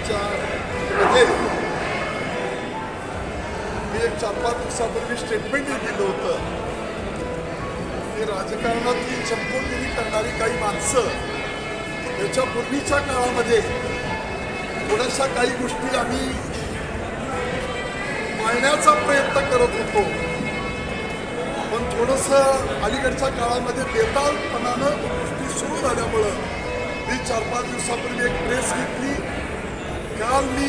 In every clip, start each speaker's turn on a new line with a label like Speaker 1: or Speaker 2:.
Speaker 1: च्या मध्ये मी एक 4-5 दिवसापूर्वी स्टेटमेंटही दिलं होतं की राजकारणातली चमकोगिरी करणारी काही माणसं याच्या पूर्वीच्या काळामध्ये थोड्याशा काही गोष्टी आम्ही मांडण्याचा प्रयत्न करत होतो, पण थोडंसं अलीकडच्या काळामध्ये बेतालपणानं गोष्टी सुरू झाल्यामुळं मी 4-5 दिवसापूर्वी एक प्रेस घेतली. काल मी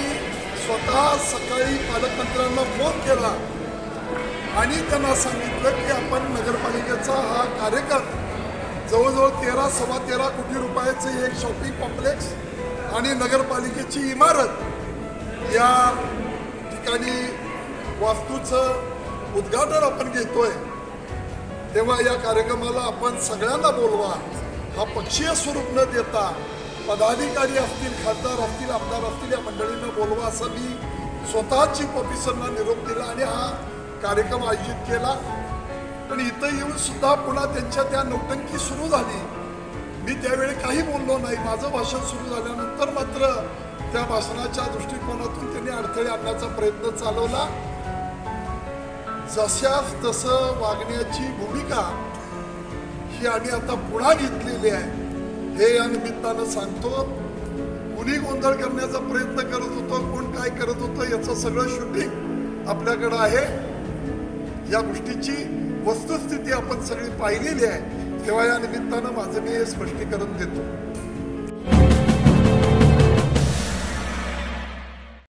Speaker 1: स्वतः सकाळी पालकमंत्र्यांना फोन केला आणि त्यांना सांगितलं की आपण नगरपालिकेचा हा कार्यक्रम जवळजवळ 13-13.25 कोटी रुपयाचे एक शॉपिंग कॉम्प्लेक्स आणि नगरपालिकेची इमारत या ठिकाणी वास्तूचं उद्घाटन आपण घेतोय, तेव्हा या कार्यक्रमाला आपण सगळ्यांना बोलवा. हा पक्षीय स्वरूप न देता पदाधिकारी असतील, खासदार असतील, आमदार असतील, या मंडळींना बोलवा असं मी स्वतः चीफ ऑफिसरना निरोप दिला आणि हा कार्यक्रम आयोजित केला. पण इथं येऊन सुद्धा पुन्हा त्यांच्या त्या नौटंकी सुरू झाली. मी त्यावेळी काही बोललो नाही. माझं भाषण सुरू झाल्यानंतर मात्र त्या भाषणाच्या दृष्टिकोनातून त्यांनी अडथळे आणण्याचा प्रयत्न चालवला. जशास तसं वागण्याची भूमिका ही आम्ही आता पुन्हा घेतलेली आहे. हे या निमित्तानं सांगतो. कुणी गोंधळ करण्याचा प्रयत्न करत होतो, कोण काय करत होतं, याचं सगळं शूटिंग आपल्याकडं आहे. या गोष्टीची वस्तुस्थिती आपण सगळी पाहिलेली आहे. तेव्हा या निमित्तानं माझं मी हे स्पष्टीकरण देतो.